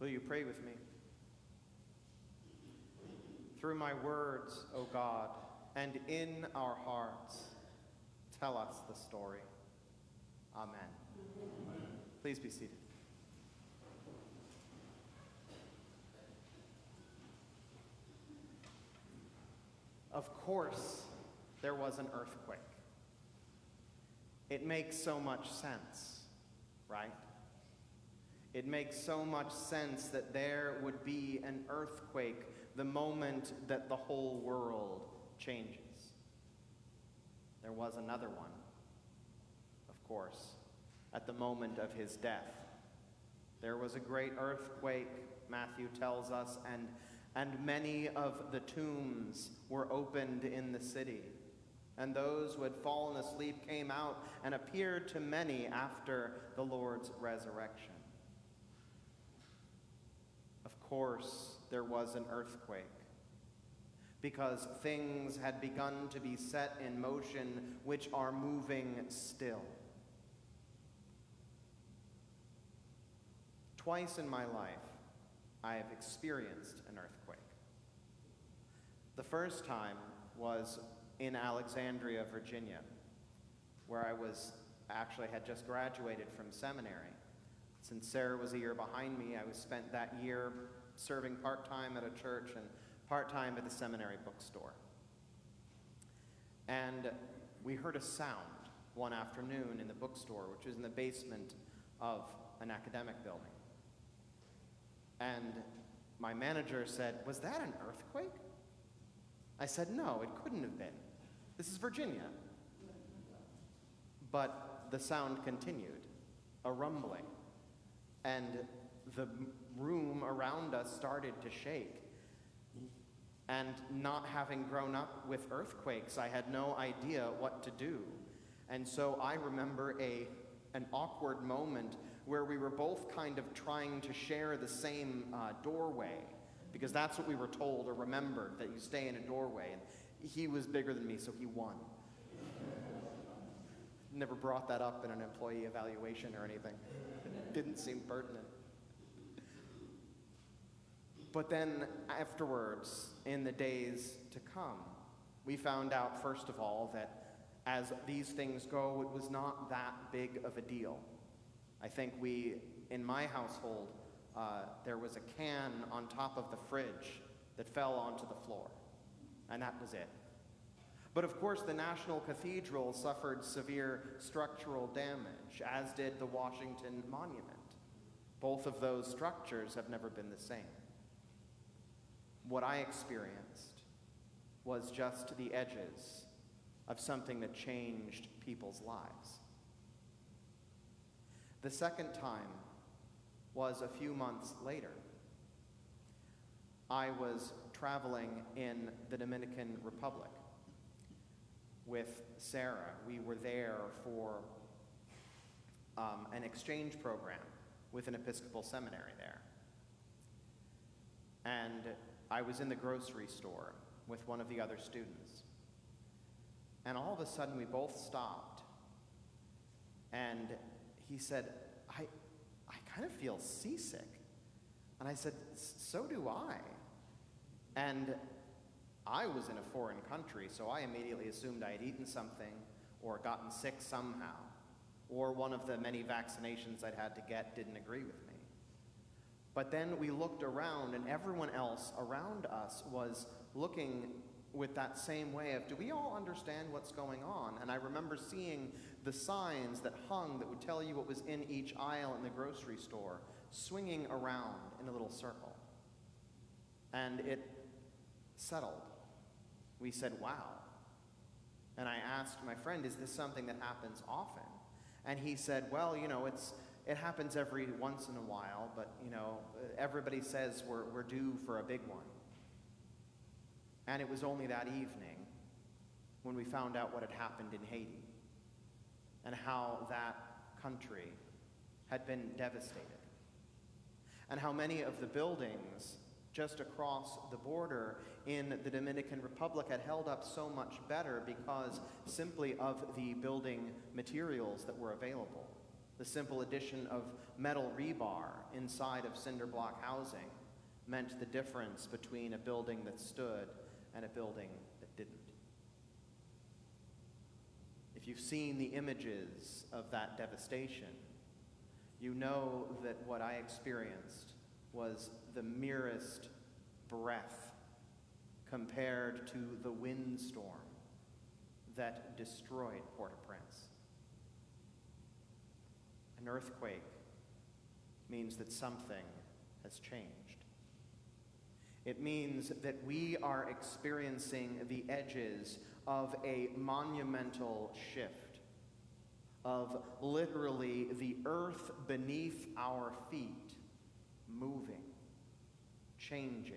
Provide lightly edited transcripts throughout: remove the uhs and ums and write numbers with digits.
Will you pray with me? Through my words, O God, and in our hearts, tell us the story. Amen. Please be seated. Of course, there was an earthquake. It makes so much sense, right? It makes so much sense that there would be an earthquake the moment that the whole world changes. There was another one, of course, at the moment of his death. There was a great earthquake, Matthew tells us, and many of the tombs were opened in the city. And those who had fallen asleep came out and appeared to many after the Lord's resurrection. Of course, there was an earthquake, because things had begun to be set in motion which are moving still. Twice in my life, I have experienced an earthquake. The first time was in Alexandria, Virginia, where I had just graduated from seminary. Since Sarah was a year behind me, I spent that year serving part-time at a church and part-time at the seminary bookstore. And we heard a sound one afternoon in the bookstore, which was in the basement of an academic building. And my manager said, "Was that an earthquake?" I said, "No, it couldn't have been. This is Virginia." But the sound continued, a rumbling. And the room around us started to shake. And not having grown up with earthquakes, I had no idea what to do. And so I remember an awkward moment where we were both kind of trying to share the same doorway, because that's what we were told or remembered, that you stay in a doorway. And he was bigger than me, so he won. Never brought that up in an employee evaluation or anything. It didn't seem pertinent. But then afterwards, in the days to come, we found out, first of all, that as these things go, it was not that big of a deal. I think in my household, there was a can on top of the fridge that fell onto the floor, and that was it. But of course, the National Cathedral suffered severe structural damage, as did the Washington Monument. Both of those structures have never been the same. What I experienced was just the edges of something that changed people's lives. The second time was a few months later. I was traveling in the Dominican Republic with Sarah. We were there for an exchange program with an Episcopal seminary there. And I was in the grocery store with one of the other students. And all of a sudden, we both stopped. And he said, I kind of feel seasick. And I said, so do I. And I was in a foreign country, so I immediately assumed I had eaten something or gotten sick somehow, or one of the many vaccinations I'd had to get didn't agree with me. But then we looked around, and everyone else around us was looking with that same way of, do we all understand what's going on? And I remember seeing the signs that hung that would tell you what was in each aisle in the grocery store, swinging around in a little circle. And it settled. We said, wow. And I asked my friend, is this something that happens often? And he said, well, it happens every once in a while, but, everybody says we're due for a big one. And it was only that evening when we found out what had happened in Haiti and how that country had been devastated, and how many of the buildings just across the border in the Dominican Republic had held up so much better because simply of the building materials that were available. The simple addition of metal rebar inside of cinder block housing meant the difference between a building that stood and a building that didn't. If you've seen the images of that devastation, you know that what I experienced was the merest breath compared to the windstorm that destroyed Port-au-Prince. An earthquake means that something has changed. It means that we are experiencing the edges of a monumental shift, of literally the earth beneath our feet moving, changing,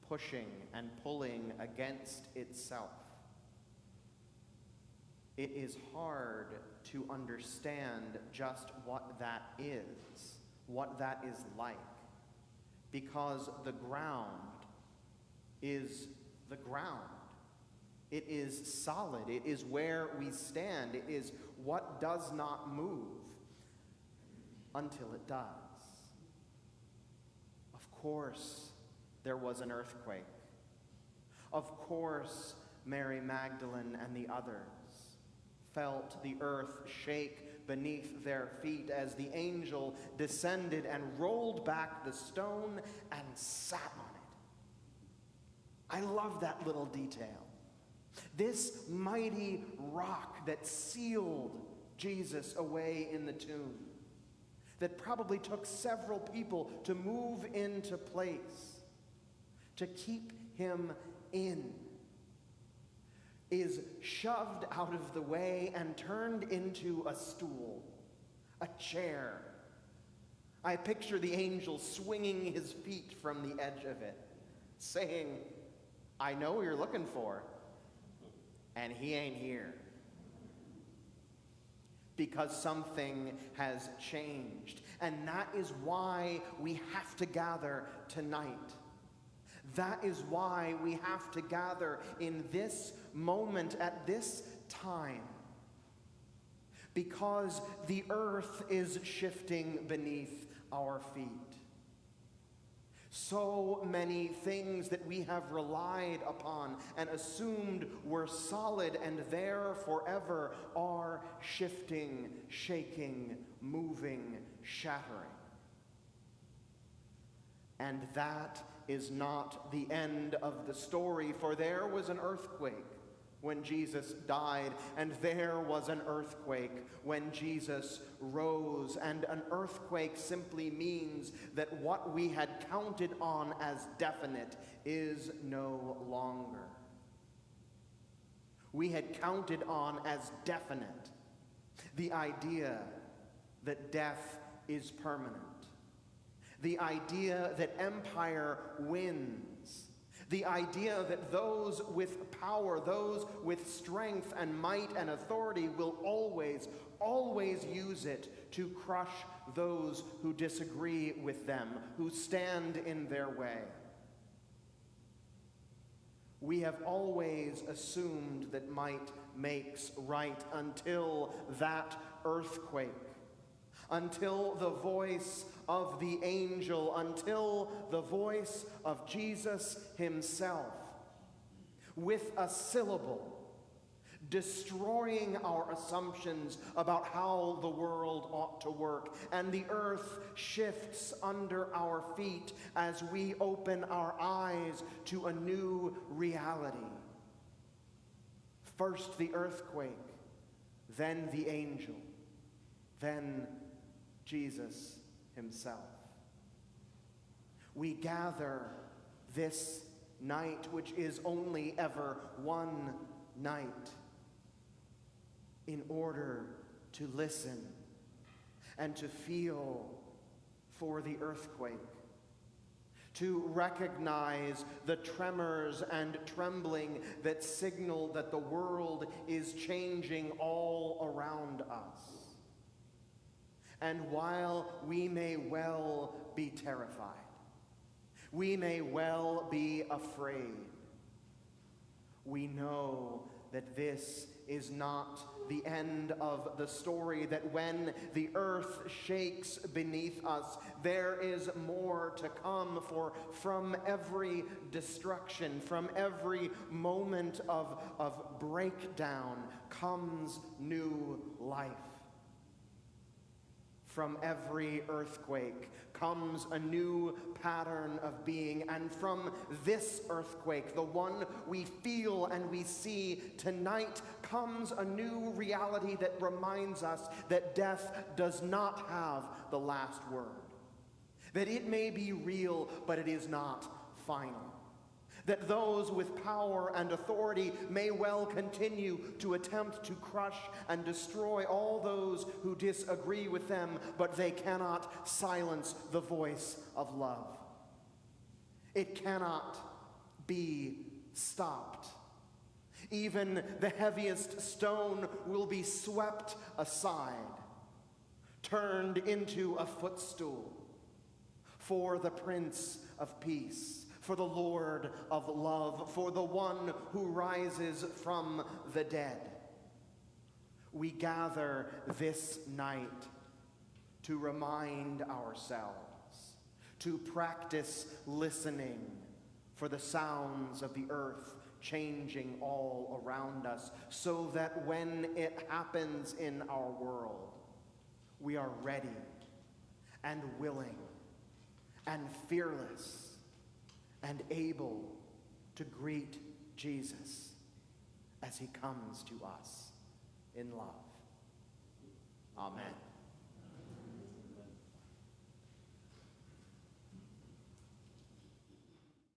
pushing and pulling against itself. It is hard to understand just what that is like, because the ground is the ground. It is solid. It is where we stand. It is what does not move until it does. Of course, there was an earthquake. Of course, Mary Magdalene and the others felt the earth shake beneath their feet as the angel descended and rolled back the stone and sat on it. I love that little detail. This mighty rock that sealed Jesus away in the tomb, that probably took several people to move into place, to keep him in, is shoved out of the way and turned into a stool, a chair. I picture the angel swinging his feet from the edge of it, saying, "I know what you're looking for, and he ain't here." Because something has changed. And that is why we have to gather tonight. That is why we have to gather in this moment at this time. Because the earth is shifting beneath our feet. So many things that we have relied upon and assumed were solid and there forever are shifting, shaking, moving, shattering. And that is not the end of the story, for there was an earthquake when Jesus died, and there was an earthquake when Jesus rose. And an earthquake simply means that what we had counted on as definite is no longer. We had counted on as definite the idea that death is permanent, the idea that empire wins, the idea that those with power, those with strength and might and authority will always use it to crush those who disagree with them, who stand in their way. We have always assumed that might makes right until that earthquake, until the voice of the angel, until the voice of Jesus himself, with a syllable, destroying our assumptions about how the world ought to work, and the earth shifts under our feet as we open our eyes to a new reality. First the earthquake, then the angel, then Jesus himself. We gather this night, which is only ever one night, in order to listen and to feel for the earthquake, to recognize the tremors and trembling that signal that the world is changing all around us. And while we may well be terrified, we may well be afraid, we know that this is not the end of the story, that when the earth shakes beneath us, there is more to come, for from every destruction, from every moment of breakdown, comes new life. From every earthquake comes a new pattern of being, and from this earthquake, the one we feel and we see tonight, comes a new reality that reminds us that death does not have the last word. That it may be real, but it is not final. That those with power and authority may well continue to attempt to crush and destroy all those who disagree with them, but they cannot silence the voice of love. It cannot be stopped. Even the heaviest stone will be swept aside, turned into a footstool for the Prince of Peace, for the Lord of love, for the one who rises from the dead. We gather this night to remind ourselves, to practice listening for the sounds of the earth changing all around us, so that when it happens in our world, we are ready and willing and fearless and able to greet Jesus as he comes to us in love. Amen.